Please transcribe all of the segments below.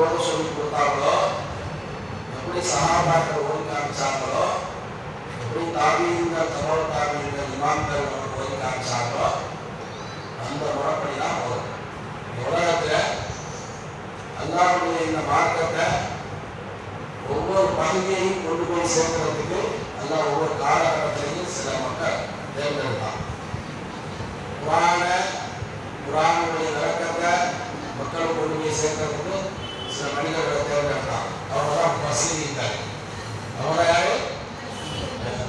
ஓட சொல்லி கொடுத்தாங்களோ, எப்படி சஹாபாக்கள் ஓடி காமிச்சாங்களோ, எப்படி தாபீன்கள் தபோ தாபீன்கள் இமாம்கள் ஓடி காமிச்சாங்களோ அந்த முறைப்படி தான் ஓடும். உலகத்தில் அல்லாஹ்வுடைய இந்த மார்க்கத்தை ஒவ்வொரு பகுதியையும் கொண்டு போய் சேர்க்கிறதுக்கு அல்லாஹ் ஒவ்வொரு காலகட்டத்திலையும் சில மக்கள் தேர்ந்தெடுத்தான். குர்ஆனுடைய விளக்கத்தை மக்களுக்கு கொண்டு போய் சேர்க்கிறதுக்கு சில மனிதர்களை தேர்ந்தெடுத்தான். அவங்க தான் முஃபஸ்ஸிரீன்கள். அவங்க யாரு?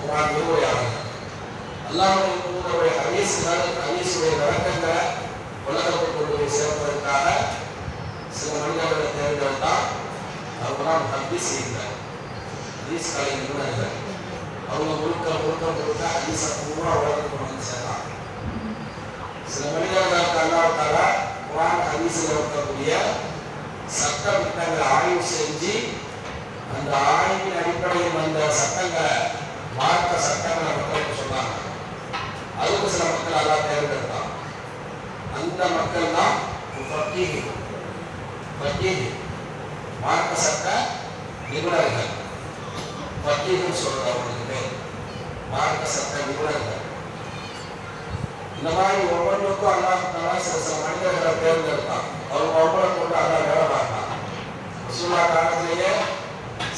குர்ஆன் விரிவுரையாளர்கள். அல்லாஹ்வுடைய ஹதீஸுடைய விளக்கங்களை உலகத்துக்கு கொண்டு போய் சேர்ப்பதற்காக சில மனிதர்களை தேர்ந்தெடுத்தான். அவங்க தான் முஹத்திஸீன்கள், ஹதீஸ் கலை நிபுணர்கள். அவங்க முழுக்க ஹதீஸை பூரா உலகத்துக்கு வந்து சேர்த்தாங்க. சில மனிதர்களுக்கு அல்லாஹ் தஆலா குர்ஆன் ஹதீஸில் இருக்கக்கூடிய சட்ட திட்டங்களை ஆய்வு செஞ்சு அந்த ஆய்வின் அடிப்படையில் வந்த சட்டங்களை, மார்க்க சட்டங்களை மக்களுக்கு சொன்னாங்க. அதுக்கு சில மக்கள் அல்லாஹ் தேர்ந்தெடுத்தான். அந்த மக்கள் தான் ஃபக்கீஹ், மார்க்க சட்ட நிபுணர்கள். ஃபக்கீஹ்னு சொல்றது அவங்களுக்கு பேர், மார்க்க சட்ட நிபுணர்கள். இந்த மாதிரி ஒவ்வொன்றுக்கும் அல்லாஹ் தஆலா சில மனிதர்களை தேர்ந்தெடுத்தான். அவங்க ஒவ்வொரு கொண்டு அல்லாஹ் வேலை பார்த்தான். ரசூலுல்லாஹ் காலத்திலேயே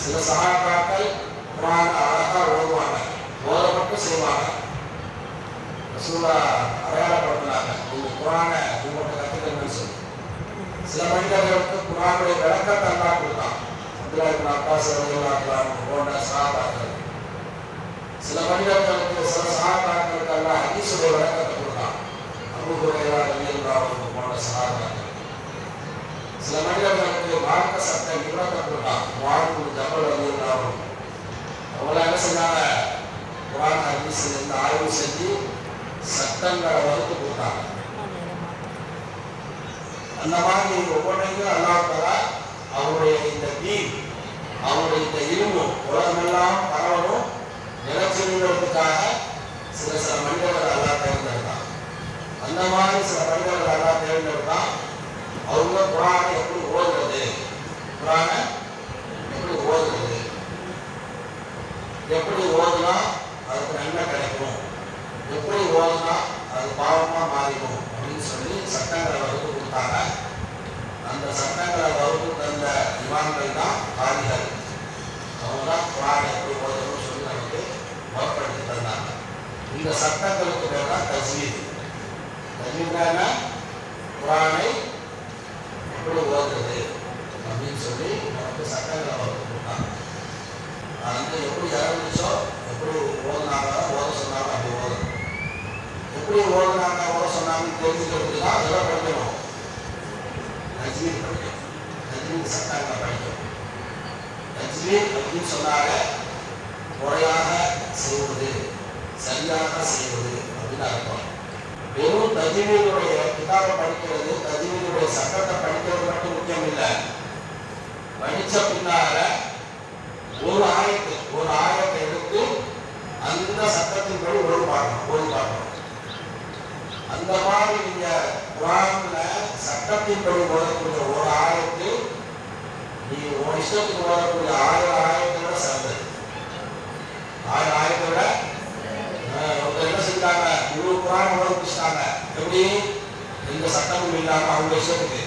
சில சஹாபாக்கள் குர்ஆன் அழகா ஓதுவாங்க, ஓத மட்டும் செய்வாங்க. ரசூலுல்லாஹ் அடையாளப்படுத்தினாங்க, நீங்க குர்ஆனை உங்கள்கிட்ட கற்றுக்கணும்னு சொல்லி. சில மனிதர்களுக்கு குர்ஆனுடைய விளக்கத்தை அல்லாஹ் கொடுத்தான். அப்துல்லாஹ் இப்னு அப்பாஸ் ரலியல்லாஹு அன்ஹு போன்ற சஹாபாக்கள். சில மனிதர்களுக்கு, சில சஹாபாக்களுக்கு அல்லாஹ் ஹதீஸுடைய விளக்கத்தை கொடுத்தான். அபூ ஹுரைரா ரலியல்லாஹு அன்ஹு போன்ற சஹாபாக்கள். சில மனிதர்களுக்கு மார்க்க சட்ட நிபுணத்தை கொடுத்தான். முஆத் இப்னு ஜபல் ரலியல்லாஹு அன்ஹு. அவங்கள என்ன செஞ்சாங்க? குர்ஆன் ஹதீஸில் இருந்து ஆய்வு செஞ்சு சட்டங்களை வகுத்து கொடுத்தாங்க. அந்த மாதிரி ஒவ்வொன்றையும் அல்லாஹ் தஆலா அவருடைய இந்த தீன், அவருடைய இந்த இல்மு உலகமெல்லாம் பரவணும் நிலச்சிருந்ததுக்காக சில மனிதர்கள் அல்லாஹ் தேர்ந்தெடுத்தான். அந்த மாதிரி சில மனிதர்கள் அல்லாஹ் தேர்ந்தெடுத்தான். அவங்க குர்ஆனை எப்படி ஓதுறது, குர்ஆனை எப்படி ஓதுறது, எப்படி ஓதுனா அதுக்கு நன்மை கிடைக்கும், எப்படி ஓதுனா அது பாவமா மாறிடும் அப்படின்னு சொல்லி சட்டங்களை வகுத்து கொடுத்தாங்க. அந்த சட்டங்களை வகுத்து தந்த இமாம்கள் தான் காரிகள். அவங்க தான் குர்ஆனை எப்படி ஓதணும்னு சொல்லி நமக்கு வகுப்படுத்தி தந்தாங்க. இந்த சட்டங்களுக்கு பேர் தான் தஜ்வீத். தஜ்வீத்னா குர்ஆனை எப்படி ஓதுறது அப்படின்னு சொல்லி நமக்கு சட்டங்களை வகுத்து கொடுத்தாங்க. அது வந்து எப்படி ஆரம்பிச்சோ, எப்படி ஓதுனாங்க, ஓத சொன்னாங்க, அப்படி ஓதணும். எப்படி ஓதுனாங்க, ஓத சொன்னாங்கன்னு தெரிஞ்சுக்கிறதுக்கு தான் அதெல்லாம் படிக்கணும். தஜ்வீத் படிக்கணும், தஜ்வீத் சட்டங்களை படிக்கணும். தஜ்வீத் அப்படின்னு சொன்னாங்க முறையாக செய்வது, சரியாக செய்வது அப்படின்னு அர்த்தம். வெறும் தஜ்வீதுடைய கிதாபை படிக்கிறது, தஜ்வீதுடைய சட்டத்தை படிக்கிறது மட்டும் முக்கியம் இல்லை. படித்த பின்னால ஒரு ஆயத்தை எடுத்து அந்த சட்டத்தின்படி ஓடி பார்க்கணும். அந்த மாதிரி நீங்க குர்ஆன்ல சட்டத்தின்படி ஓதக்கூடிய ஒரு ஆயத்து நீ ஒரு இஷ்டத்துக்கு ஓதக்கூடிய 1000 ஆயத்தை விட சிறந்தது. 1000 ஆயத்தை விட என்ன செஞ்சாங்க, முழு குர்ஆன் ஓதிச்சிட்டாங்க. எப்படி? எந்த சட்டமும் இல்லாம அவங்க இஷ்டத்துக்கு.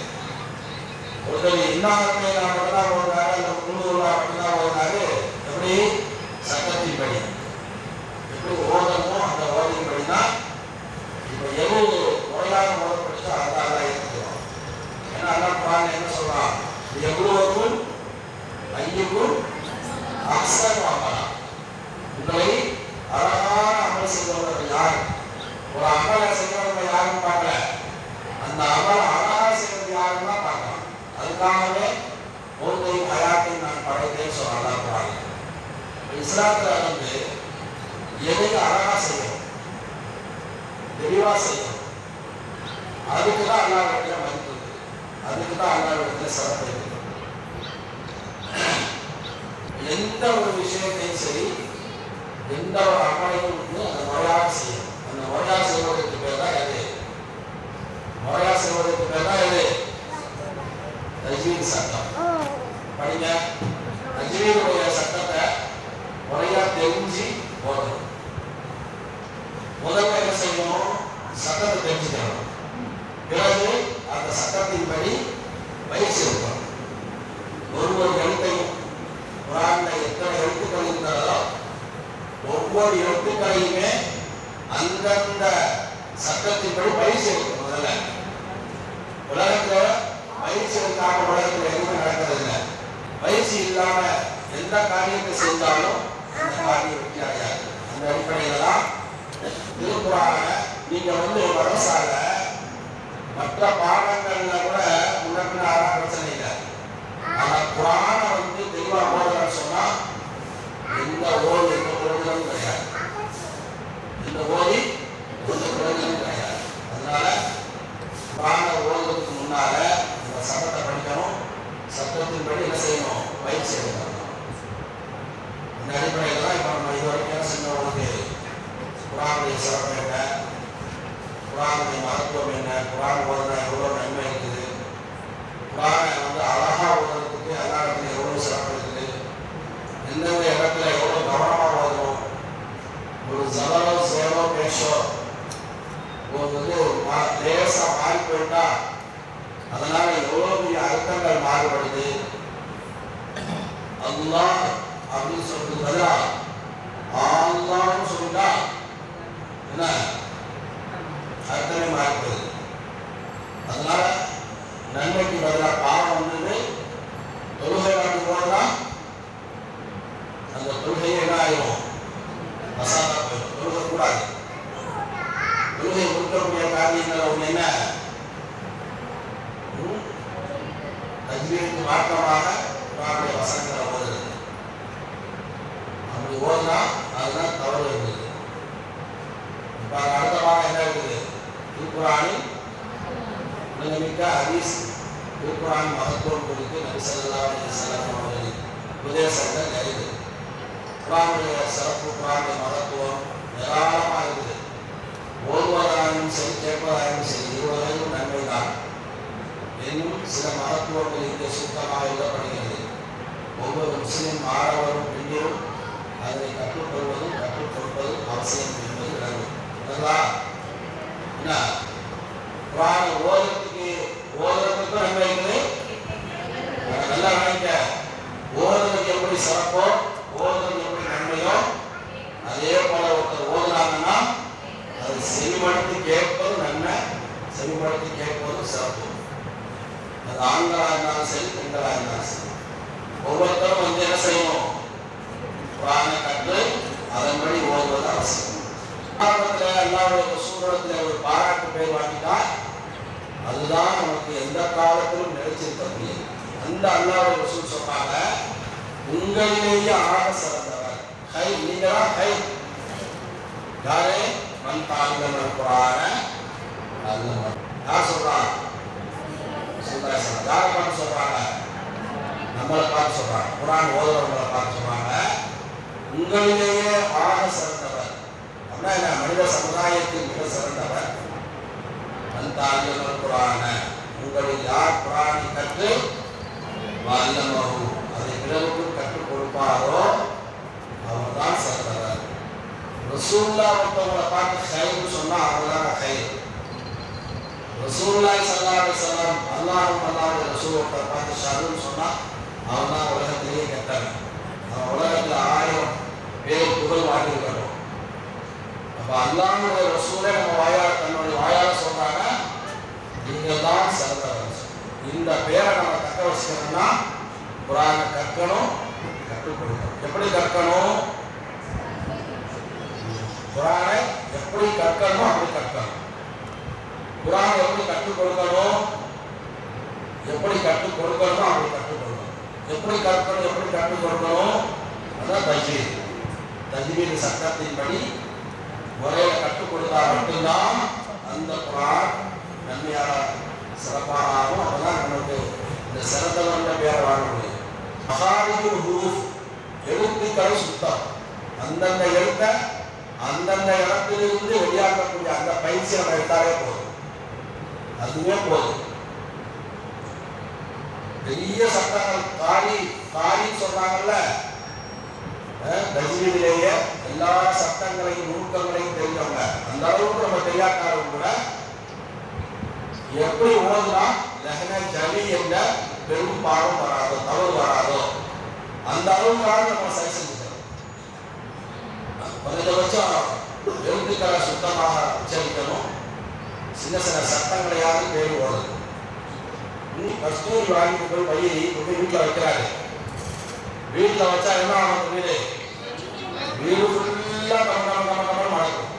ஒருத்தர் இன்னாகத்தை மட்டும்தான் ஓடுனாரு, அந்த முழுவதும் மட்டும்தான் ஓடுனாரு. எப்படி? சட்டத்தின்படி எப்படி ஓதணுமோ அந்த ஓதின்படி தான். இப்போ எது முறையாக ஓதப்பட்டுச்சோ அதான் ஏற்றுக்கிறோம். ஏன்னா அல்லாஹ் குர்ஆன்ல என்ன சொல்றான்? எவ்வளவுக்கும் ஐயுக்கும் அக்ஸர் வாங்கலாம். உங்களை அழகான அமல் செய்தவர்கள் யார்? ஒரு அமலை செய்தவங்க யாருன்னு பார்க்கல, அந்த அமலை அழகாக செய்வது யாருன்னு தான் பார்க்கலாம். அதுக்காகவே மௌத்தையும் ஹயாத்தையும் நான் படைத்தேன்னு சொன்னான் குர்ஆன். இஸ்லாத்துல வந்து எதையும் அழகா செய்யணும், தெளிவா செய்யணும். அதுக்கு தான் அல்லாஹ்விடத்துல மதிப்பு இருக்கு, அதுக்கு தான் அல்லாஹ்விடத்துல சிறப்பு இருக்கு. எந்த ஒரு விஷயத்தையும் சரி, எந்த ஒரு அமலையும் வந்து அந்த முறையாக செய்யணும். அந்த முறையாக செய்வதற்கு பேர் தான் எது? முறையாக செய்வதற்கு பேர் தான் எது? தஜ்வீத் சட்டம். படிங்க. தஜ்வீதுடைய சட்டத்தை முறையா தெரிஞ்சு ஓதணும். முதல்ல என்ன செய்யணும்? சட்டத்தை தெரிஞ்சுக்கணும். பிறகு அந்த சட்டத்தின்படி பயிற்சி எடுக்கணும். ஒவ்வொரு எழுத்தையும் குர்ஆன்ல எத்தனை எழுத்துக்கள் இருக்கிறதோ ஒவ்வொரு எழுத்துக்களையுமே அந்தந்த சட்டத்தின்படி பயிற்சி எடுக்கணும். முதல்ல உலகத்துல பயிற்சி எடுக்காம உலகத்துல எதுவுமே நடக்கிறது இல்லை. பயிற்சி இல்லாம எந்த காரியத்தை செஞ்சாலும் அந்த காரியம் வெற்றி அடையாது. அந்த அடிப்படையில தான் திருக்குர்ஆனை நீங்க மதரசால மற்ற பாடங்கள்ல கூட முன்ன ஆனா பிரச்சனை இல்லை. ஆனா குர்ஆனை தெளிவா ஓதணும்னு சொன்னா எந்த ஓதி எந்த பிரயோஜனமும் கிடையாது. இந்த ஓதி எந்த பிரயோஜனமும் கிடையாது. அதனால குர்ஆனை ஓதுறதுக்கு முன்னால இந்த சட்டத்தை படிக்கணும். சட்டத்தின்படி என்ன செய்யணும்? பயிற்சி எடுக்கணும். இந்த அடிப்படையில் தான் இப்போ நம்ம இதுவரைக்கும் என்ன செஞ்சவங்களுக்கு குர்ஆனுடைய சிறப்பு என்ன, குர்ஆனுடைய மகத்துவம் என்ன, குர்ஆன் ஓதுனா எவ்வளோ நன்மை இருக்குது, குர்ஆனை அழகா ஓதுறதுக்கு எல்லா இடத்துலையும் எவ்வளோ சிறப்பு இருக்குது, எந்தெந்த இடத்துல எவ்வளோ கவனமாக ஓதணும், ஒரு ஜபரோ சேரோ பேஷோ லேசாக மாறி போயிட்டா அதனால எவ்வளோ பெரிய அர்த்தங்கள் மாறுபடுது. அல்லாஹ் அப்படின்னு சொல்றது பதிலா அல்லாஹ்னு சொல்லிட்டா என்ன அர்த்தமே மாறுபடுது. அதனால நன்மைக்கு பதிலாக பாவம் தொழுகை நாட்டு போனா அந்த தொழுகையே என்ன ஆயிரும்? மசாலா போயிடும். தொழுகை கூடாது. தொழுகை கொடுக்கக்கூடிய காரியங்கள் அவங்க என்ன தஜ்வீதுக்கு மாற்றமாக குர்ஆனுடைய வசனங்களை ஓதுறது. அப்படி ஓதுனா அதுதான் தவறு இருக்குது. இப்போ அடுத்த பாடம் என்ன இருக்குது? திருக்குர்ஆனில் மிக ஹதீஸ் திருக்குர்ஆன் மகத்துவம் குறித்து நபி ஸல்லல்லாஹு அலைஹி வஸல்லம் அவர்கள் உபதேசங்கள் நிறைய குர்ஆனுடைய சிறப்பு, குர்ஆனுடைய மகத்துவம் ஏராளமாக இருக்குது. ஓதுவதாயும் சரி கேட்பதாயும் சரி இருவரையும் நன்மைதான். இன்னும் சில மகத்துவங்கள் இங்கே சுத்தமாக எழுதப்படுகிறது. ஒவ்வொரு முஸ்லிம் மாணவரும் பெண்ணிலும் அதனை கற்றுக்கொள்வதும் கற்றுக் கொடுப்பதும் அவசியம் என்பது விளங்கும். என்ன குர்ஆனை ஓதுறதுக்கும் நன்மை இருக்குது. நல்லா நினைக்க ஓதுறது எப்படி சிறப்போ ஓதுறது எப்படி நன்மையோ அதே போல ஒருத்தர் ஓதுனாங்கன்னா அது செவிமடுத்து கேட்பதும் நன்மை, செவிமடுத்து கேட்பதும் சிறப்பு. அது ஆண்களாக இருந்தாலும் சரி பெண்களாக இருந்தாலும் சரி ஒவ்வொருத்தரும் என்ன செய்யணும்? குர்ஆனை கற்று அதன்படி ஓதுவது அவசியம். ஆரம்பத்தில் அல்லாஹ்வுடைய ரசூலுடைய ஒரு பாராட்டு பேர் வாங்கிட்டா அதுதான் நமக்கு எந்த காலத்திலும் நிலைச்சிருக்க முடியாது. அந்த அல்லாஹ்வுடைய ரசூல் சொன்னாங்க, உங்களிலேயே ஆக சிறந்தவர் கை நீங்களா கை யாரே மன் தஅல்லமல் குர்ஆன அல்லம. யார் சொல்றாங்க? யாரை பார்த்து சொல்றாங்க? நம்மளை பார்த்து சொல்றாங்க. குர்ஆன் ஓதுறவங்களை பார்த்து சொல்றாங்க, உங்களிலேயே ஆக சிறந்தவர் அப்படின்னா என்ன? மனித சமுதாயத்தில் மிக சிறந்தவர் மன் தஅல்லமல் குர்ஆன, உங்களில் யார் குர்ஆனை கற்று வஅல்லமஹு அதை பிறருக்கும் கற்றுக் கொடுப்பாரோ அவர்தான் சிறந்தவர். ரசூலுல்லாஹ் ஒருத்தவங்களை பார்த்து கைன்னு சொன்னா அவர்தான் கை. ரசூலுல்லாஹி ஸல்லல்லாஹு அலைஹி வஸல்லம் அல்லாஹ்வுடைய ரசூல் ஒருத்தர் பார்த்து ஷர்ன்னு சொன்னா அவன் தான் உலகத்திலேயே கெட்டவன். அவன் உலகத்தில் 1000 பேர் புகழ் வாங்கியிருக்கணும். அப்ப அல்லாஹ்வுடைய ரசூலே நம்ம தன்னுடைய வாயால சொல்றாங்க, நீங்கள் தான் சிறந்தவர். இந்த பேரை நம்ம தக்க வச்சுக்கணும்னா குர்ஆனை கற்கணும், கற்றுக் கொடுக்கணும். எப்படி கற்கணும்? குர்ஆனை எப்படி கற்கணும் அப்படி கற்கணும். குர்ஆனை எப்படி கற்றுக் கொடுக்கணும்? எப்படி கற்றுக் கொடுக்கணும் அப்படி கற்றுக் கொடுக்கணும். எப்படி கற்கணும் எப்படி கற்றுக் கொடுக்கணும்? அதான் தஜ்வீத். தஜ்வீத் சட்டத்தின்படி முறையில் கற்றுக் கொடுத்தா மட்டும்தான் அந்த குர்ஆன் நன்மையாக சிறப்பாக ஆகும். அப்பதான் நமக்கு இந்த சிறந்தவன்ற பேரை வாங்க முடியும். மகாரிஜுல் ஹுரூஃப் எழுத்துக்கள் சுத்தம். அந்தந்த எழுத்தை அந்தந்த இடத்திலிருந்து வெளியாக்கக்கூடிய அந்த பயிற்சி நம்ம எடுத்தாலே போதும். அதுவே போதும். பெரிய சட்டங்கள் காரி காரின்னு சொன்னாங்கல்ல, தஜ்வீதிலேயே எல்லா சட்டங்களையும் நுணுக்கங்களையும் தெரிஞ்சவங்க. அந்த அளவுக்கு நம்ம தெரியாதவங்க கூட எப்படி ஓதுனா லஹன ஜலி என்ற பெரும் பாவம் வராதோ, தவறு வராதோ, அந்த அளவுக்காக நம்ம சரி செஞ்சுக்கிறோம். குறைந்தபட்சம் எழுத்துக்களை சுத்தமாக உச்சரிக்கணும். சின்ன சின்ன சட்டங்களையாவது பேரி ஓடணும். கஸ்தூரி வாங்கிட்டு போய் பையை வீட்டில் வைக்கிறாரு. வீட்டில் வச்சா என்ன ஆகும்? வீடு ஃபுல்லா கம நடக்கும்.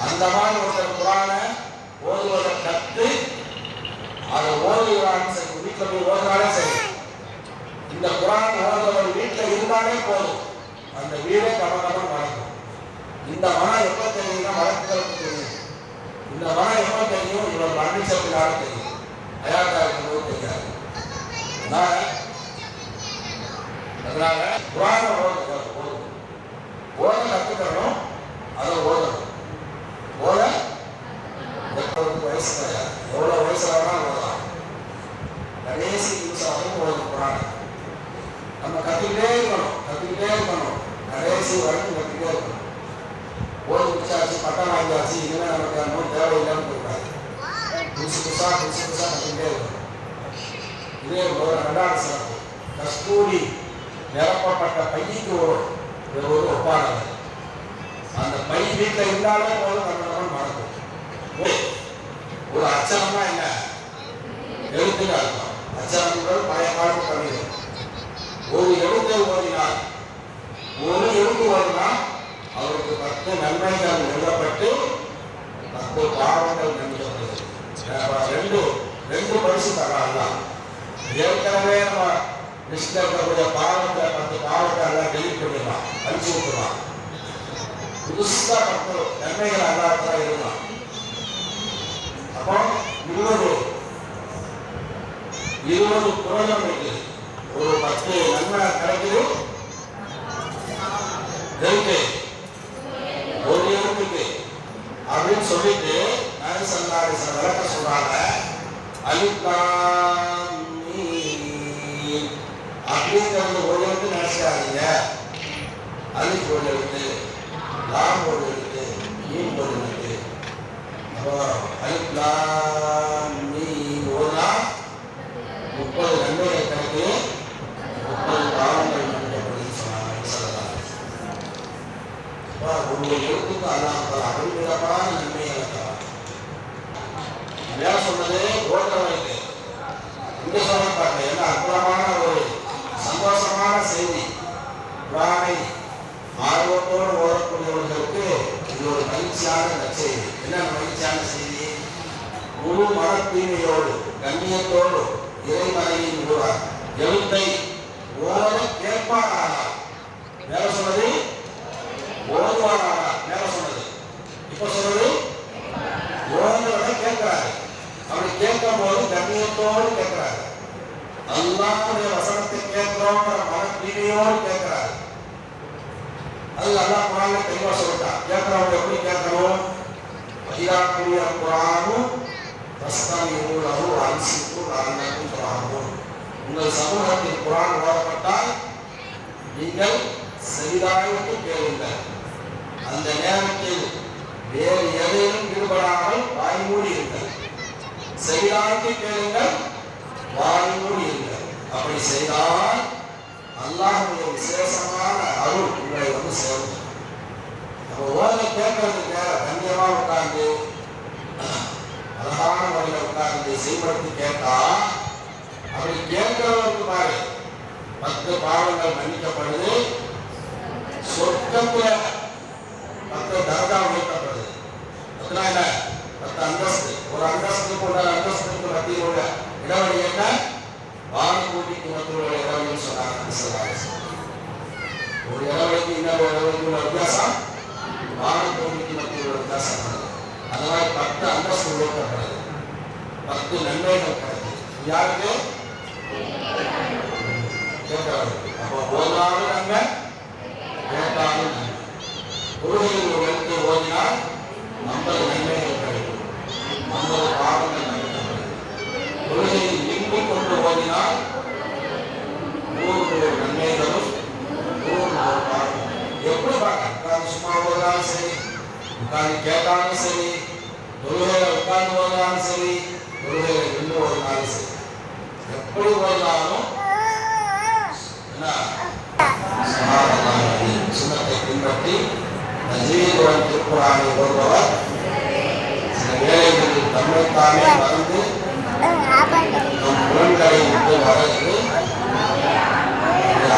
அந்த மாதிரி ஒருத்தர் குரானை ஓதுவதை கற்று அதை ஓதுகிறான்னு சரி, வீட்டில் போய் ஓதுனாலே சரி, இந்த குரான் ஓதுவர் வீட்டில் இருந்தாலே போதும், அந்த வீடே கம நடக்கும். இந்த மனம் எப்போ தெரியும்னா வழக்குகளுக்கு தெரியும். இந்த மனம் எப்போ தெரியும்? இவர் மன்னிச்சதுனால தெரியும். அயாத்தாருக்கும் தெரியாது. அதனால குரானை ஓத கற்றுக்கணும், அதை ஓதணும். ஓத வயசு கிடையாது, எவ்வளோ வயசுல வேணாலும் ஓதலாம். கடைசி நிமிஷம் ஓதணும் குரானை. நம்ம கற்றுக்கிட்டே இருக்கணும், கடைசி வரைக்கும் கற்றுக்கிட்டே இருக்கணும். ஓடி முடிச்சாச்சு, பட்டம் வாங்கியாச்சு, இனிமேல் நமக்கு அந்த தேவையில்லைன்னு போயிருக்காது. புதுசு புதுசாக கற்றுக்கிட்டே இருக்கணும். இதே ஒரு ரெண்டாவது சிறப்பு, கஸ்தூரி நிரப்பப்பட்ட பைக்கு ஒரு ஒப்பானது. அந்த பை வீட்டில் இருந்தாலே போதும், நம்ம மறக்கும். ஒரு அச்சனம்னா என்ன? எழுத்துன்னு அர்த்தம். அச்சனங்கள் பழைய காலத்து கவிதை. ஒரு எழுத்தை ஓடினால், ஒரு எழுத்து ஓடினால் அவருக்கு 10 நன்மைகள் எழுதப்பட்டு 10 பாவங்கள் நன்மைப்படுது. ரெண்டு பரிசு தரலாம். ஏற்கனவே நம்ம லிஸ்ட்ல இருக்கக்கூடிய பாவத்தை 10 பாவத்தை எல்லாம் டெலிட் பண்ணிடலாம், அழிச்சு விட்டுலாம். புதுசா 10 நன்மைகள் அல்லாதான் இருக்கலாம். அப்போ 20 புரோஜனம் இருக்குது. ஒரு 10 நன்மை கிடைக்குது, ஒரு எழுத்துக்கு அப்படின்னு சொல்லிட்டு விளக்க சொல்றாங்க. அப்படிங்கிறது ஒரு எழுத்து நினைச்சாதீங்க. அலிஃப் ஒரு எழுத்து, லாம் ஒரு எழுத்து, மீன் ஒரு எழுத்து. அப்போ அலிஃப் லாம் மீன் ஓதுனா 30 நன்மைகள் கிடைக்கு, 30 பாவங்கள் நன்மைப்படுதுன்னு சொன்னாங்க. ஒரு எழுத்துக்கு அல்லாமல் அபரிமிதமான நன்மைகளை தரான். மேல சொன்னது ஓட்டுறவருக்கு, இங்க சொல்ல பாருங்க, என்ன அற்புதமான ஒரு சந்தோஷமான செய்தி. குரானை ஆர்வத்தோடு ஓடக்கூடியவர்களுக்கு இது ஒரு மகிழ்ச்சியான நற்செய்தி. என்ன மகிழ்ச்சியான செய்தி? முழு மன தூய்மையோடு கண்ணியத்தோடு இறைமறையின் எழுத்தை ஓத கேட்பாரானால், மேல சொன்னது ஓதுவாரானால், மேல சொன்னது இப்ப சொல்றது ஓதுவதை கேட்கிறாரு. அப்படி கேட்கும் போது கண்ணியத்தோடு கேட்கிறாரு. அல்லாஹ்வுடைய வசனத்தை கேட்கிறோங்கிற மன தூய்மையோடு கேட்கிறாரு. அது அல்லாஹ் குர்ஆன்ல தெளிவா சொல்லிட்டான். கேட்கிறவங்க எப்படி கேட்கணும்? வஹிராக்குரிய குர்ஆனும் தஸ்தமிஉ லஹு அன்சித்து லஅல்லக்கும் துர்ஹமூன். உங்கள் சமூகத்தில் குர்ஆன் ஓதப்பட்டால் நீங்கள் செவிதாய்த்து கேளுங்கள். அந்த நேரத்தில் வேறு எதையும் ஈடுபடாமல் வாய் மூடி இருங்கள். செவிதாய்த்து கேளுங்கள், வாய் மூடி இருங்கள். அப்படி செய்தால் அல்லாஹ்வுடைய விசேஷமான அருள் உங்களை வந்து சேரும். நம்ம ஓத கேட்கறதுக்கு கண்ணியமா உட்கார்ந்து அழகான முறையில் உட்கார்ந்து செய்வதற்கு கேட்டா, அப்படி கேட்கிறவருக்கு பாரு 10 பாவங்கள் மன்னிக்கப்படுது, சொர்க்கத்துல 10 தரஜா உயர்த்தப்படுது. அதனால என்ன? 10 அந்தஸ்து. ஒரு அந்தஸ்துக்கு ஒரு அந்தஸ்துக்கு மத்தியில் உள்ள இடைவெளி என்ன? வானூட்டிக்கு மத்தியில் உள்ள இடைவெளின்னு சொன்னாங்க. ஒரு இடைவெளிக்கு இன்னொரு இடைவெளிக்கு உள்ள வித்தியாசம் வானூட்டிக்கு மத்தியில் உள்ள வித்தியாசம். அந்த மாதிரி 10 அந்தஸ்து உயர்த்தப்படுது, 10 நன்மைகள் கிடைக்குது. யாருக்கு? கேட்கறது. அப்போ ஓதுனாலும் நன்மை, கேட்டாலும் நன்மை. தொழுகையில் ஒரு எழுத்து ஓதினால் 50 நன்மைகள் கிடைக்கும், 50 பாவங்கள் நன்மைகள். தொழுகையில் இன்பு கொண்டு ஓதினால் 100 தன்னைத்தானே மறந்து நம் புலன்களை விட்டு வளர்ந்து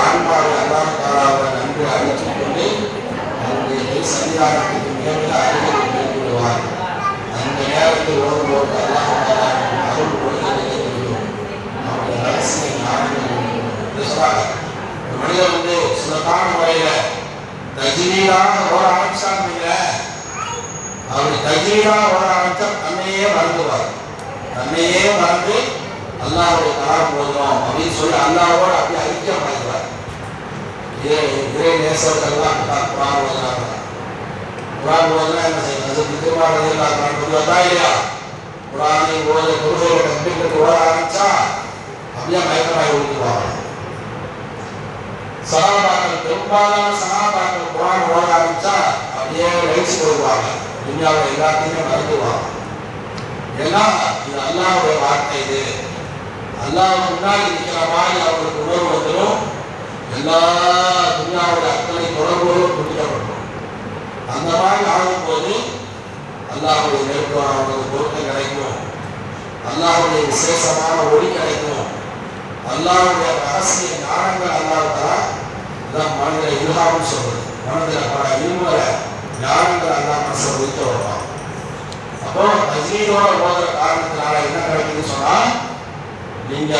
ஆன்மாவை அல்லாஹ் தஆலாவை நன்கு அறிவித்துக் கொண்டு அவருடைய சன்னிதானத்துக்கு மிக மிக அருகில் கொண்டு விடுவார். அந்த நேரத்தில் ஓடும்போது அல்லாஹ் தஆலா அருள் ஒளிகளில் அவருடைய ரகசிய ஞானங்கள் சொல்றாங்க. ஒரு மனிதர் சுலதான முறையில தஜ்வீதாக ஓட ஆரம்பிச்சாங்க. அவர் தஜ்வீதாக ஓட ஆரம்பிச்சா தன்னையே மறந்துவார். தன்னையே மறந்து அல்லாஹ்வுடைய கலாம் போதும் அப்படின்னு சொல்லி அல்லாஹ்வோட அப்படியே ஐக்கியம் ஆகிடுவார். இறை நேசர்கள்லாம் குரான் ஓதுறாங்க. குரான் ஓதுனா என்ன செய்யணும்? திருவாரூர் இல்லையா? குரானை ஓத தொழுகையை கம்பிட்டு ஓட ஆரம்பிச்சா அப்படியே மயக்கமாய் விழுந்துருவாங்க. சகாபாக்கள் பெரும்பாலான சகாபாக்கள் குரான் ஓட ஆரம்பிச்சா அப்படியே லைட்ஸ் போடுவாங்க. துன்யாவில் எல்லாத்தையுமே மறந்துடுவாங்க. ஏன்னா இது அல்லாஹ்வுடைய வார்த்தை. இது அல்லாஹ் முன்னாடி நிற்கிற மாதிரி அவங்களுக்கு உணர்வு வந்துடும். எல்லா துன்யாவுடைய அத்தனை தொடர்புகளும் துண்டிக்கப்படும். அந்த மாதிரி ஆகும்போது அல்லாஹ்வுடைய நெருக்கம் அவங்களுக்கு பொருத்தம் கிடைக்கும். அல்லாஹ்வுடைய விசேஷமான ஒளி கிடைக்கும். அல்லாஹ்வுடைய ரகசிய ஞானங்கள் அல்லாஹ் தஆலா இதான் மனதில் இல்ஹாம்னு சொல்றது. மனதில் பல இருமுறை ஞானங்கள் அல்லாஹ் மனசை வைத்து வருவான். அப்போ தஜ்வீதோட ஓதுற காரணத்தினால என்ன கிடைக்குதுன்னு சொன்னா நீங்க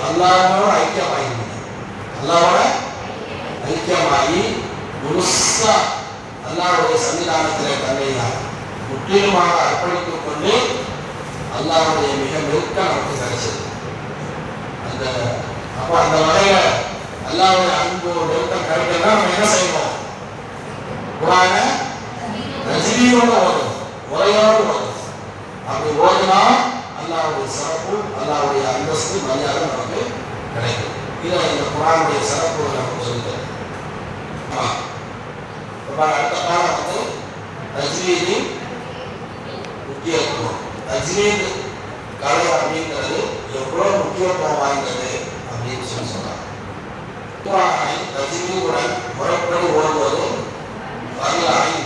அல்லாஹ்வோட ஐக்கியமாயிருங்க. அல்லாஹ்வோட ஐக்கியமாகி முழுசா அல்லாஹ்வுடைய சன்னிதானத்திலே தன்னை முற்றிலுமாக அர்ப்பணித்துக் கொண்டு அல்லாஹ்வுடைய மிக நெருக்கம் நமக்கு கிடைச்சது. அப்போ அந்த வகையில அல்லாஹ்வுடைய அன்பு நெருக்கம் கிடைக்கணும்னா நம்ம என்ன செய்யணும்? குர்ஆனை தஜ்வீதோட ஓதணும், முறையோடு ஓதணும். அப்படி ஓதுனா அல்லாஹ்வுடைய சிறப்பு, அல்லாஹ்வுடைய அந்தஸ்து, மரியாதை நமக்கு கிடைக்கும். இதை இந்த குர்ஆனுடைய சிறப்பு நமக்கு சொல்லித்தரும். அடுத்த பாடம் தஜ்வீது முக்கியத்துவம். தஜ்வீது கலை அப்படிங்கிறது எவ்வளவு முக்கியத்துவம் வாய்ந்தது அப்படின்னு சொல்றாங்க. குர்ஆனை தஜ்வீதுடன் முறைப்படி ஓடுவது வரலாறு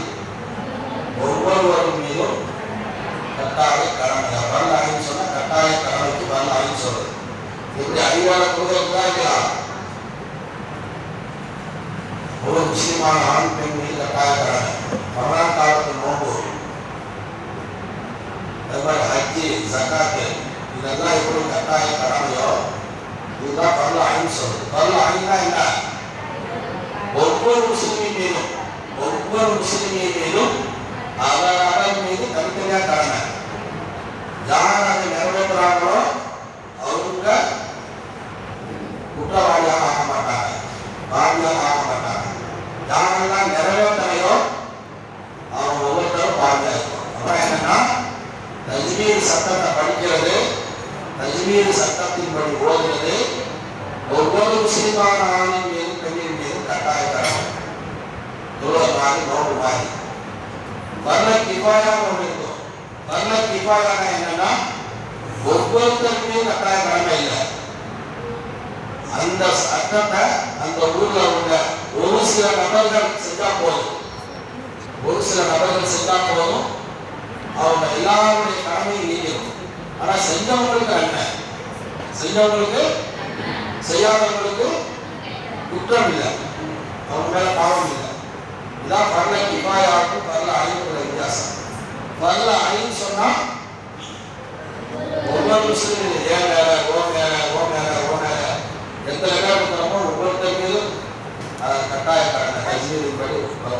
ஒவ்வொருவரும் மீதும் கட்டாய கடமை. வரலாறுன்னு சொன்னா கட்டாய கடமைக்கு வரலாறுன்னு சொல்றது. இப்படி அறிவாள கொள்கைக்கு தான் இருக்கலாம். ஒரு முஸ்லிமான ஆண் பெண் மீது கட்டாய கடமை. ரமலான் காலத்து நோன்பு, அது மாதிரி ஹஜ்ஜி, ஜகாத்து இதெல்லாம் எப்படி கட்டாய கடமையோ இதுதான் வரலாறுன்னு சொல்றது. வரலாறுன்னா என்ன? ஒவ்வொரு முஸ்லிமின் மீதும் அவர்கள் மீது தனித்தனியா கடமை. யார் அதை நிறைவேற்றுறாங்களோ அவங்க குற்றவாளியாக ஆக மாட்டாங்க, பாவியாக ஆக மாட்டாங்க. யாரெல்லாம் நிறைவேற்றலையோ அவங்க ஒவ்வொருத்தரும் பாவியாக இருக்கும். அப்புறம் என்னன்னா தஜ்வீத் சட்டத்தை படிக்கிறது, தஜ்வீத் சட்டத்தின்படி ஓதுறது ஒவ்வொரு முஸ்லிமான ஆணின் மீதும் பெண்ணின் மீதும் கட்டாய கடமை. தொழுகை மாதிரி, நோன்பு மாதிரி. வர்ண கிஃபாயான்னு ஒன்று இருக்கும். வர்ண கிஃபாயானா என்னன்னா ஒவ்வொருத்தருக்குமே கட்டாய கடமை இல்லை. அந்த சட்டத்தை அந்த ஊர்ல உள்ள ஒரு சில நபர்கள் செஞ்சா போதும். அவங்க எல்லாருடைய கடமையும் நீக்கும். ஆனா செஞ்சவங்களுக்கு அல்ல, செய்யாதவங்களுக்கு குற்றம் இல்லை, அவங்க மேல பாவம் இல்லை. இதான் பரல கிஃபாயாவுக்கும் பரல ஐனுக்குள்ள வித்தியாசம். பரல ஐன்னு சொன்னா ஒவ்வொரு விஷயம் ஏன் மேல ஓ மேல எத்தனை பேர் இருக்கிறோமோ ஒவ்வொருத்தர் மீதும் கட்டாய கடமை. தஜ்வீதின் படி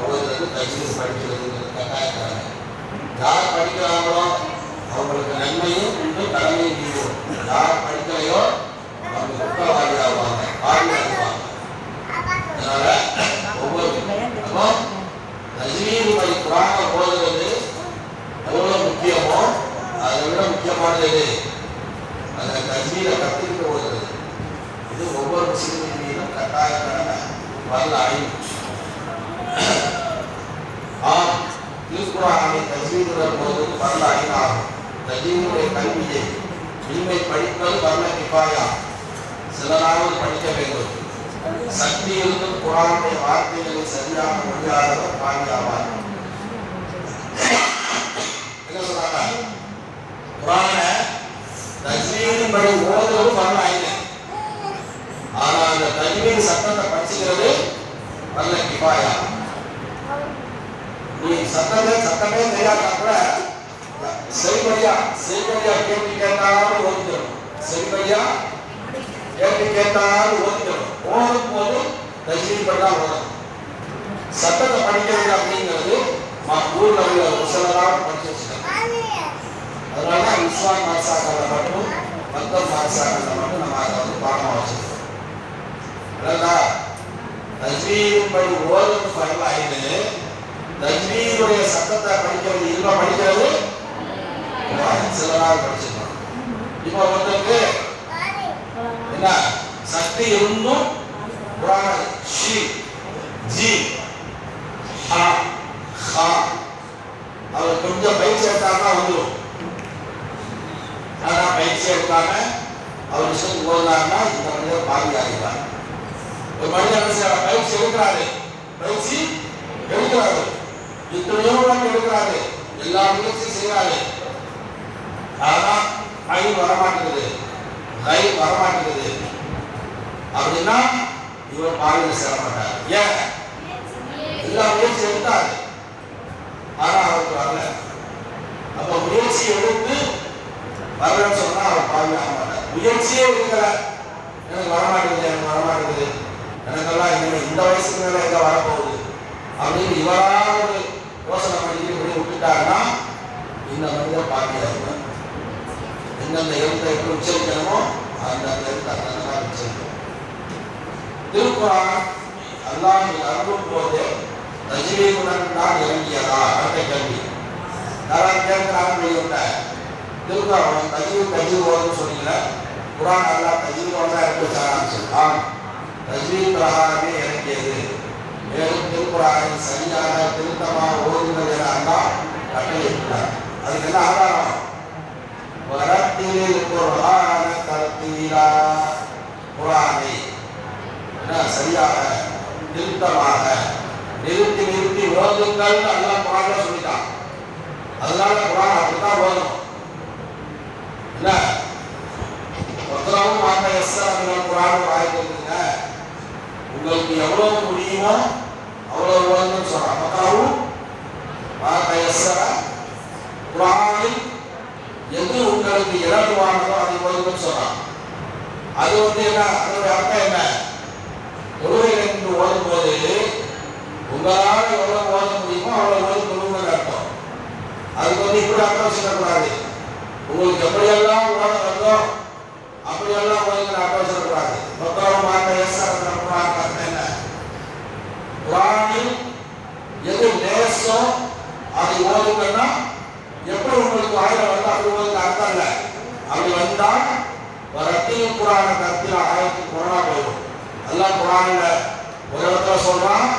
ஓதுறது, தஜ்வீத் படிக்கிறதுங்கிறது கட்டாய கடமை. யார் படிக்கிறாங்களோ அவங்களுக்கு நன்மையும் இன்னும் கடமையும் தீரும். யார் படிக்கலையோ அவங்க குற்றவாளி ஆகுவாங்க, பாவி ஆகுவாங்க. அதனால ஒவ்வொரு தஜ்வீத் படி குர்ஆனை ஓதுறது எவ்வளவு முக்கியமோ அதை விட முக்கியமானது எது? அதை தஜ்வீதை கற்றுக்கிட்டு ஓதுறது. இது ஒவ்வொரு முஸ்லிமின் மீதும் கட்டாய கடமை. வரல ஐந்து திருக்குர்ஆனை தஜ்வீதுடன் ஓதுவது வரல ஐந்தாகும். தஜ்வீதுடைய கல்வியை இனிமை படிப்பது வரல கிஃபாயா. சில நாள் படிக்க வேண்டும். சக்தி இருந்தும் குர்ஆனுடைய வார்த்தைகளை சரியாக மொழியாதவர் பாவி ஆவார். என்ன சொல்றாங்க? படி ஓதுறது வரல ஆயிடுது. ஆனா அந்த தஜ்வீத் சட்டத்தை படிச்சுக்கிறது வரல கிஃபாயா. நீ சட்டமே தெரியாதா கூட செல்வடியா கேட்டாலும் ஓதிக்கணும். செல்வடியா கேட்டாலும் ஓதிக்கணும். ஓதும் போது தஜ்வீத் பண்ணா ஓதணும். சட்டத்தை படிக்கிறது அப்படிங்கிறது ஊர்ல உள்ள ஒரு சிலராக படிச்சு வச்சுக்கணும். அதனாலதான் இஸ்லாம் மாசாக்களை மட்டும் மத்தம் மாசாக்களை மட்டும் நம்ம அதை வந்து பாடமா வச்சுக்கணும். தஜ்வீத் படி ஓதுறது பரவாயில்ல ஆயிடுது. தஜ்வீதுடைய சட்டத்தை படிக்கிறது இல்ல படிக்கிறது சிலராக படிச்சிருக்கோம். இப்ப ஒருத்தருக்கு என்ன சக்தி இருந்தும் ஷி ஜி அவர் கொஞ்சம் பயிற்சி எடுத்தாருன்னா வந்துடும். ஆனா பயிற்சி எடுக்காம அவர் இஷ்டத்துக்கு ஓடுனாருன்னா இந்த மனிதர் பாதி ஆகிட்டார். ஒரு மனிதர் பயிற்சி எடுக்கிறாரு இத்தனையோ எடுக்கிறாரு, எல்லா முயற்சியும் செய்யறாரு. ஆனா கை வரமாட்டேங்குது அப்படின்னா இவர் பாதியில் சேர மாட்டார். ஏன்? எல்லா முயற்சி எடுத்தாரு, ஆனா அவருக்கு வரல. அப்ப முயற்சி எடுத்து வரலன்னு சொன்னா அவர் பாதியில் ஆக மாட்டார். முயற்சியே எடுக்கல, எனக்கு வரமாட்டேங்குது, எனக்கெல்லாம் இந்த வயசுக்கு மேல எங்க வரப்போகுது அப்படின்னு இவராக ஒரு யோசனை பண்ணிட்டு இப்படி விட்டுட்டாருன்னா இந்த மனிதர் பாதியாக எந்தெந்த எழுத்தை எப்படி உச்சரிக்கணுமோ அந்த எழுத்தை அந்த உச்சரிக்கணும். திருக்குறான் அல்லாஹ் அருளும் போது தஜ்வீதுடன் தான் இறங்கியதா? அடுத்த கேள்வி யாராவது கேட்கிறாங்க. திருக்குறான் தஜ்வீத் ஓதுன்னு சொன்னீங்களே, குரான் அல்லாஹ் தஜ்வீதோட தான் இறக்கி வச்சாரான்னு சொல்லலாம். தஜ்வீத் பிரகாரமே இறங்கியது. மேலும் திருக்குறானை சரியாக திருத்தமாக ஓதுங்கள் என அல்லாஹ் கட்டளையிட்டார். அதுக்கு என்ன ஆதாரம்? வரத்திலில் குர்ஆன தர்தீலா, குர்ஆனை சரியாக திருத்தமாக நிறுத்தி ஓதுங்கள் அல்லாஹ் குர்ஆன்ல சொல்லிட்டான். அதனால குர்ஆன் அப்படித்தான் ஓதணும். என்ன ஒத்தரவும் மாத்த எஸ்ஸாமின் குர்ஆன் ஆயத்துங்க உங்களுக்கு எவ்வளவு முடியுமோ அவ்வளவு ஓதுங்கன்னு சொல்றான். ஒத்தரவும் மாத்த எஸ்ஸா குர்ஆனில் எது உங்களுக்கு இலகுவானதோ அதை ஓதுங்கன்னு சொல்றான். அது என்ன அதோட அர்த்தம் என்ன? தொழுகையில் என்று ஓதும் போது உங்களால் எவ்வளவு ஓத முடியுமோ அவ்வளவு ஓதி கொள்ளுங்கள் அர்த்தம். அதுக்கு இப்படி அர்த்தம் வச்சுக்கூடாது. உங்களுக்கு எப்படியெல்லாம் ஓத வருதோ அப்படியெல்லாம் ஓதுங்கிற அர்த்தம் வச்சுக்கூடாது. பத்திரம் பார்த்த அர்த்தம் என்ன? குர்ஆனில் எது லேசோ அதை ஓதுங்கன்னா எப்படி உங்களுக்கு ஆயிரம் வந்து அப்படி ஓதுங்க அர்த்தம் இல்லை. அப்படி வந்தால் ரத்தியும் குர்ஆன கருத்தில் ஆயிரத்துக்கு குரானா போயிடும். அல்லாஹ் குர்ஆன்ல ஒரு இடத்துல சொல்றான்,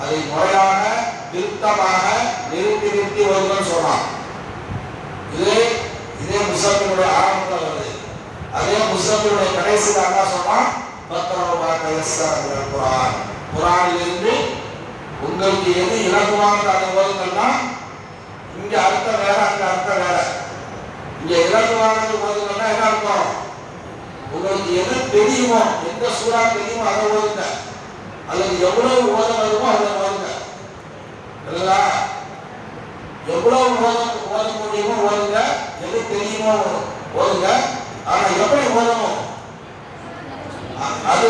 அதை முறையாக திருத்தமாக நிறுத்தி ஓதுங்கன்னு சொல்றான். இதே முஸ்லிமுடைய ஆரம்பத்தில் வருது. அதே முஸ்லிமுடைய கடைசியில் அல்லாஹ் சொல்றான், குர்ஆன் குர்ஆனிலிருந்து உங்களுக்கு எது இலகுவானது அதை ஓதுங்கன்னா இங்க அர்த்தம் வேற, அங்க அர்த்தம் வேற. இங்க இலகுவானது ஓதுங்கன்னா என்ன அர்த்தம்? உங்களுக்கு எது தெரியுமோ, எந்த சூறா தெரியுமோ அதை ஓதுங்க, அல்லது எவ்வளவு ஓத வருமோ அதை ஓதுங்க. எவ்வளவு ஓத முடியுமோ ஓதுங்க, எது தெரியுமோ ஓதுங்க. ஆனா எப்படி ஓதணும் அது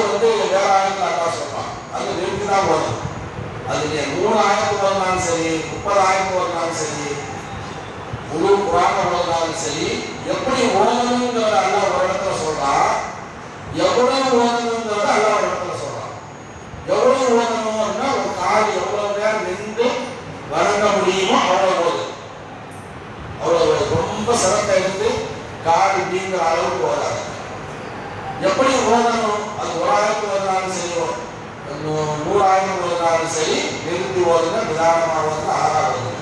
வேற ஆயிரத்துல அல்லாஹ் சொல்றான். அது நிறுத்திதான் ஓதணும். அது 3 ஆயிரத்து ஓதினாலும் சரி, 30 ஆயிரத்து ஓதினாலும் சரி, முழு குர்ஆன் ஓதினாலும் சரி, எப்படி ஓதணுங்கிறத அல்லாஹ் ஒரு இடத்துல சொல்றான், எவ்வளவு ஓதணுங்கிறத அல்லாஹ் ஒரு இடத்துல சொல்றான். எவ்வளவு ஓதணும்னா ஒரு கால் எவ்வளவு நேரம் நின்று வணங்க முடியுமோ அவ்வளவு ஓது. அவ்வளவு ரொம்ப சிரத்தை எடுத்து கால் இப்படிங்கிற அளவுக்கு ஓதாது. எப்படி ஓதணும்? அது 1000 ஓதினாலும் சரி, 100,000 ஓதினாலும் சரி, நிறுத்தி ஓதுங்க, நிதானமாக ஓதுங்க, அழகா ஓதுங்க.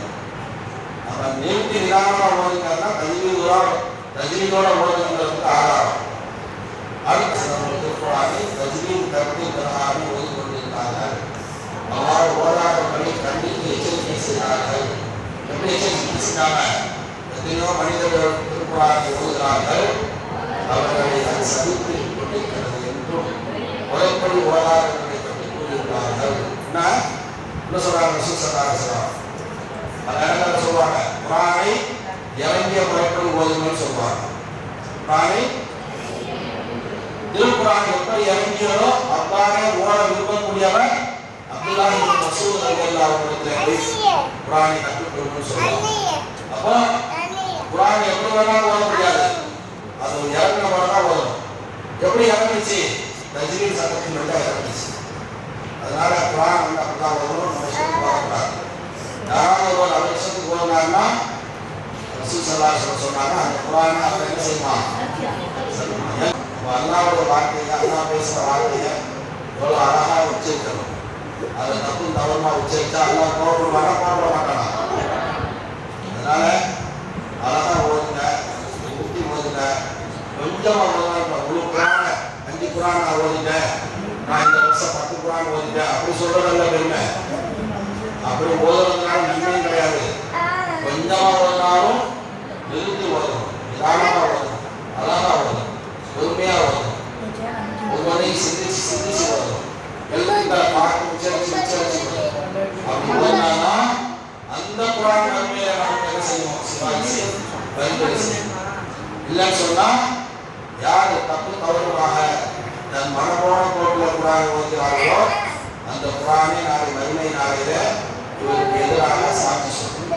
நம்ம நிறுத்தி நிதானமாக ஓதுங்கன்னா தஜ்வீதோட ஓதுங்கிறதுக்கு ஆதாரம். அடுத்து தஜ்வீத் தர்தீலாக ஓதி கொண்டிருந்தார்கள். அவ்வாறு ஓதாதபடி கண்டித்து எச்சரிக்கை செய்தார்கள். எப்படி எச்சரிக்கை செய்தாங்க? எத்தனையோ மனிதர்கள் திருக்குர்ஆனை ஓதுகிறார்கள், சதித்து கொண்டிருக்கிறது என்றும் முறைப்படி ஓதாதவர்களை பற்றி கூறியிருக்கிறார்கள். என்ன சொல்றாங்க? ரசூல் ஸல்லல்லாஹு அலைஹி வஸல்லம் பல இடங்களில் சொல்லுவாங்க, குர்ஆனை இறங்கிய முறைப்படி ஓதுங்கன்னு சொல்லுவாங்க. குர்ஆனை திருக்குர்ஆன் எப்படி இறங்கியதோ அவ்வாறே ஓத விரும்பக்கூடியவர் அப்துல்லாஹ் இப்னு மஸ்ஊத் ரலியல்லாஹு அன்ஹு குர்ஆனை கற்றுக்கொள்ளணும்னு சொல்லுவாங்க. அப்போ குர்ஆன் எப்படி வேணாலும் ஓத முடியாது, அது இறங்கின முறை தான் ஓதணும். எப்படி இறங்குச்சு? தஜ்வீத் சட்டத்தின் வழியா இறங்குச்சு. அதனால குர்ஆன் வந்து அப்படிதான் ஓதணும், நம்ம இஷ்டத்துக்கு ஓதக்கூடாது. யாராவது ஒரு அவசரத்துக்கு ஓதுனாங்கன்னா ரசூல் ஸல்லல்லாஹு அலைஹி வஸல்லம் சொன்னாங்க, அந்த குர்ஆனை அவர் என்ன செய்வான்? அல்லாஹ்வுடைய வார்த்தையை, அல்லாஹ் பேசுகிற வார்த்தையை எவ்வளோ அழகாக உச்சரிக்கணும். அதை தப்பும் தவறுமா உச்சரித்தா அல்லாஹ் கோபப்படுவானா கோபப்பட மாட்டானா? அதனால அழகா ஓதுங்க, ஊட்டி ஓதுங்க, கொஞ்சமாக ஓதுனா முழு குர்ஆன 5 குர்ஆன் நான் ஓதிட்டேன், நான் இந்த வருஷம் 10 குர்ஆன் ஓதிட்டேன் அப்படி சொல்றதல்ல பெருமை. அப்படி ஓதுறதுனால நன்மையும் கிடையாது. கொஞ்சமாக ஓதினாலும் நிறுத்தி ஓதணும், நிதானமாக ஓதணும், அழகா ஓதணும், பொறுமையாக ஓதணும், ஒவ்வொன்றையும் சிந்திச்சு சிந்திச்சு ஓதணும், எழுத்துக்களை பார்த்து உச்சரிச்சு உச்சரிச்சு ஓதணும். அப்படி ஓதினானா அந்த குர்ஆன் நன்மையை நமக்கு என்ன செய்யணும்? சிவாஜி பயன்படுத்தி செய்யணும். இல்லைன்னு சொன்னா யார் தப்பு தவறுமாக தன் மனப்போன போட்டில் குர்ஆன் ஓதுகிறார்களோ அந்த குர்ஆனை நாளை மறுமை நாளையில இவருக்கு எதிராக சாட்சி சொல்லும்.